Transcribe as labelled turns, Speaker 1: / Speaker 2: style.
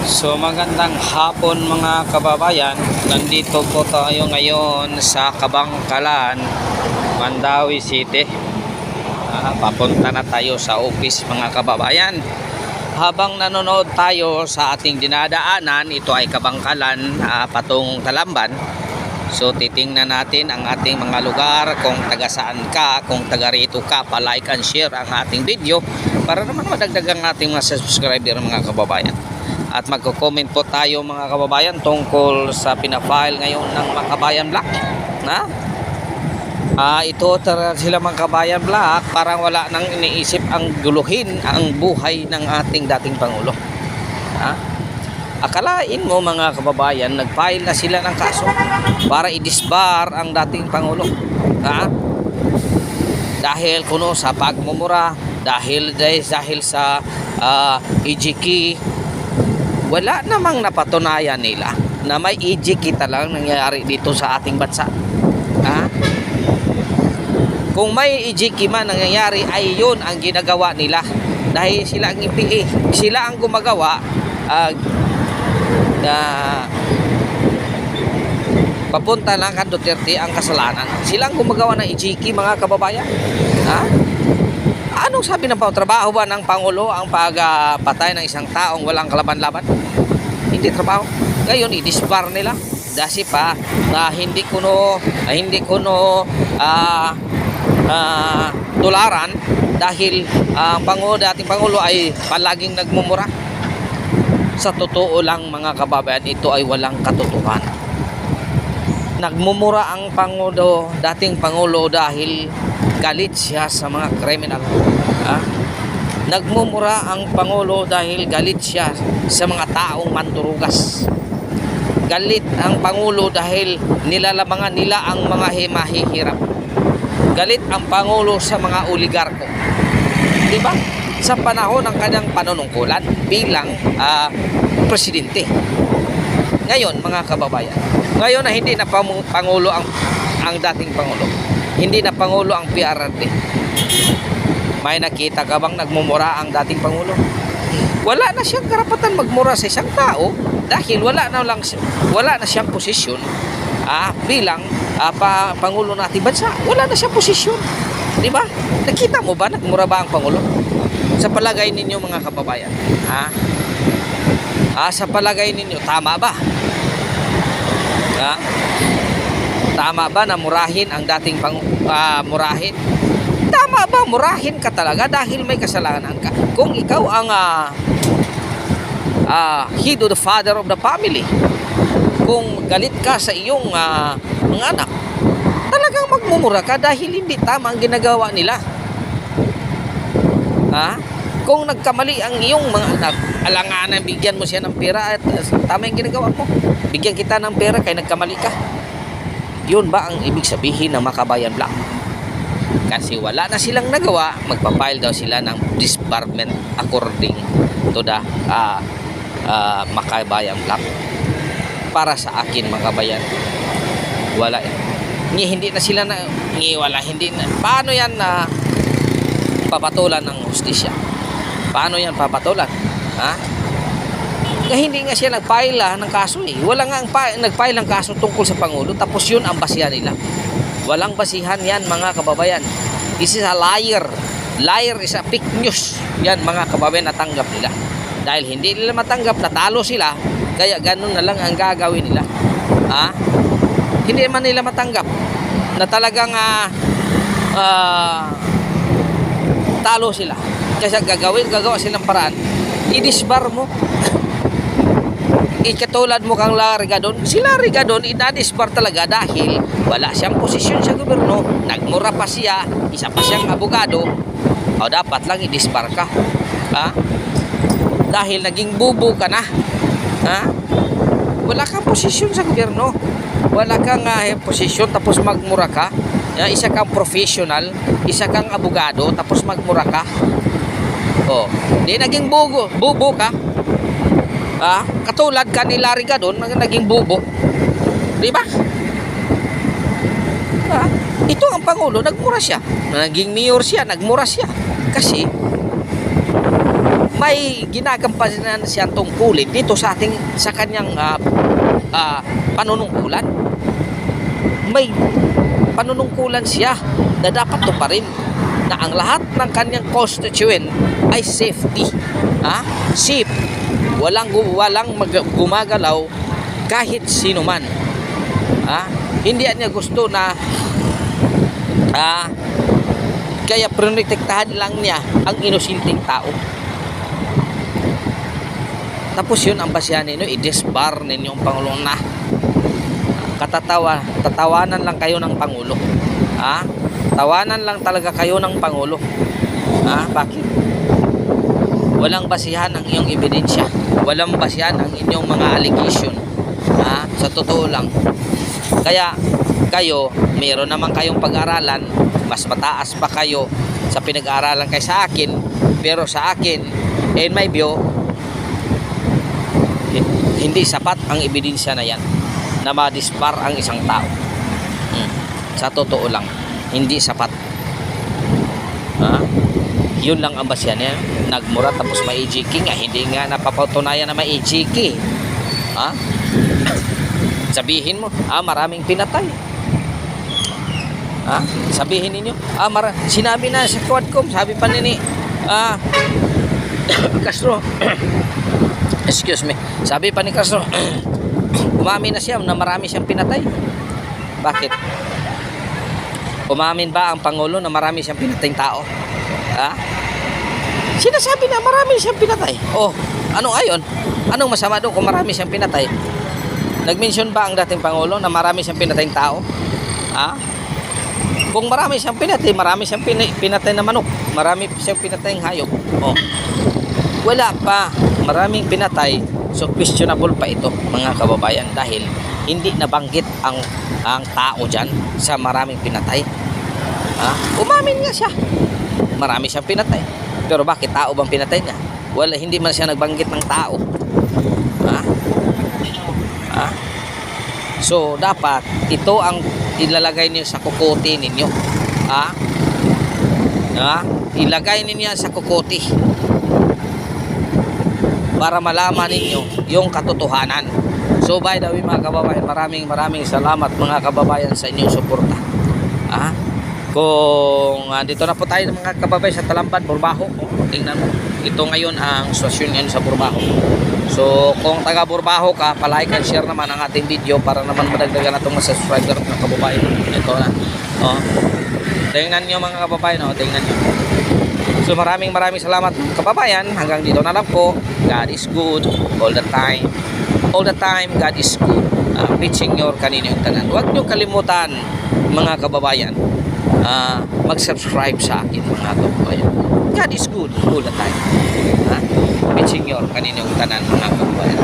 Speaker 1: So magandang hapon mga kababayan. Nandito po tayo ngayon sa Kabangkalan, Mandawi City. Papunta na tayo sa office mga kababayan. Habang nanonood tayo sa ating dinadaanan, ito ay Kabangkalan patungong Talamban. So titingnan natin ang ating mga lugar, kung taga saan ka, kung taga rito ka, pa-like and share ang ating video para naman madagdagan ang ating mga subscriber mga kababayan. At magko-comment po tayo mga kababayan tungkol sa pinafile ngayon ng Makabayan Black. Ito sila mga kabayan Black, parang wala nang iniisip ang guluhin ang buhay ng ating dating Pangulo. Akalain mo mga kababayan, nag-file na sila ng kaso para i-disbar ang dating Pangulo. Dahil kuno sa pagmumura, dahil sa EJK, wala namang napatunayan nila na may EJK talagang nangyayari dito sa ating bansa. Kung may EJK man nangyayari, ay yun ang ginagawa nila. Dahil sila ang IPA, sila ang gumagawa papunta lang kan Duterte ang kasalanan. Sila ang gumagawa ng EJK mga kababayan. Anong sabi ng trabaho ba ng Pangulo ang pagpatay ng isang taong walang kalaban-laban? Hindi trabaho. Ngayon i-disbar nila dasi pa na hindi kuno tularan dahil ang dating Pangulo ay palaging nagmumura. Sa totoo lang mga kababayan, ito ay walang katotohanan. Nagmumura ang dating Pangulo dahil galit siya sa mga kriminal. Nagmumura ang Pangulo dahil galit siya sa mga taong mandurugas. Galit ang Pangulo dahil nilalamangan nila ang mga mahihirap. Galit ang Pangulo sa mga oligarko. Diba? Sa panahon ng kanyang panunungkulan bilang presidente. Ngayon mga kababayan, ngayon na hindi na Pangulo ang dating Pangulo, hindi na Pangulo ang PRRD, may nakita ka bang nagmumura ang dating Pangulo? Wala na siyang karapatan magmura sa isang tao dahil wala na siyang posisyon bilang Pangulo ng ating bansa. Wala na siyang posisyon. Diba? Nakita mo ba nagmura ba ang Pangulo? Sa palagay ninyo mga kababayan, sa palagay ninyo, tama ba? Tama ba na murahin ang dating murahin? Tama ba murahin ka talaga dahil may kasalanan ka? Kung ikaw ang head of the father of the family, kung galit ka sa iyong mga anak, talagang magmumura ka dahil hindi tama ang ginagawa nila. Kung nagkamali ang iyong mga anak, alanganan bigyan mo siya ng pera at tama yung ginagawa mo. Bigyan kita ng pera kaya nagkamali ka. Yun ba ang ibig sabihin ng Makabayan Black? Kasi wala na silang nagawa, magpapile daw sila ng disbarment according to the Makabayan Black. Para sa akin mga kabayan, wala hindi na sila hindi na. Paano yan papatulan ng hustisya? Paano yan papatulan? Hindi nga siya nag-file ng kaso Wala nga nag-file ng kaso tungkol sa Pangulo, tapos yun ang basihan nila. Walang basihan yan mga kababayan. This is a liar. Liar is a fake news. Yan mga kababayan, natanggap nila. Dahil hindi nila matanggap, natalo sila, kaya ganun na lang ang gagawin nila. Hindi man nila matanggap na talagang talo sila. Kasi gagawa silang paraan, i-disbar mo. Ikatulad mo kang Larry Gadon. Si Larry Gadon ina-disbar talaga dahil wala siyang posisyon sa gobyerno, nagmura pa siya, isa pa siyang abogado. Dapat lang i-disbar ka. Dahil naging bubo ka na. Wala kang posisyon sa gobyerno, wala kang posisyon tapos magmura ka. Isa kang professional, isa kang abogado tapos magmura ka. Di naging bubo ka. Katulad ka ni Larry Gadon, naging bubo. Di ba? Ito ang Pangulo, nagmura siya. Naging mayor siya, nagmura siya. Kasi may ginagampanan siyang tungkulin dito sa kanyang panunungkulan. May panunungkulan siya na dapat tuparin, na ang lahat ng kanyang constituent ay safety. Safe. Walang gumagalaw kahit sino man. Hindi niya gusto na kaya prinotektahan lang niya ang inosinteng tao. Tapos yun ang basihan ninyo, i-disbar ninyo ang Pangulo na tatawanan lang kayo ng Pangulo. Tawanan lang talaga kayo ng Pangulo. Bakit? Walang basihan ang iyong ebidensya. Walang basihan ang inyong mga allegation. Sa totoo lang. Kaya kayo, mayroon naman kayong pag-aralan, mas mataas pa kayo sa pinag-aaralan kaysa akin, pero sa akin, in my view, hindi sapat ang ebidensya na yan na ma-dispar ang isang tao. Sa totoo lang, hindi sapat. Yun lang ang basihan niya. Nagmura tapos may EJK nga, hindi nga napapatunayan na may EJK. Sabihin mo, maraming pinatay. Sabihin ninyo, sinabi na sa Quadcom, sabi pa nini Castro, excuse me, sabi pa ni Castro, umamin na siya na marami siyang pinatay. Bakit? Umamin ba ang Pangulo na marami siyang pinatayng tao? Sinasabi na marami siyang pinatay. Ano ayon? Anong masama doon kung marami siyang pinatay? Nag-mention ba ang dating Pangulo na marami siyang pinatayng tao? Kung marami siyang pinatay, marami siyang pinatay na manok, marami siyang pinatay ng hayop. Wala pa. Maraming pinatay. So questionable pa ito, mga kababayan, dahil hindi nabanggit ang tao dyan sa maraming pinatay. Umamin nga siya. Marami siyang pinatay. Pero bakit tao bang pinatay niya? Wala, hindi man siya nagbanggit ng tao. So dapat ito ang ilalagay niyo sa kukote ninyo. Ilagay ninyo sa kukote para malaman ninyo yung katotohanan. So by the way, mga kababayan, maraming salamat mga kababayan sa inyong suporta. Kung dito na po tayo mga kababayan sa Talamban, Burbaho. Tingnan mo, ito ngayon ang sitwasyon ngayon sa Burbaho. So kung taga Burbaho ka, palike and share naman ang ating video para naman madagdagan natong mga subscriber mga kababayan. Ito na. Tingnan nyo mga kababayan, tingnan nyo. So maraming salamat mga kababayan. Hanggang dito na lang po. God is good all the time. All the time, God is good. Pitching your kaninyong tanan. Huwag nyo kalimutan mga kababayan, mag-subscribe sa akin mga kababayan. God is good all the time. Pitching your kaninyong tanan mga kababayan.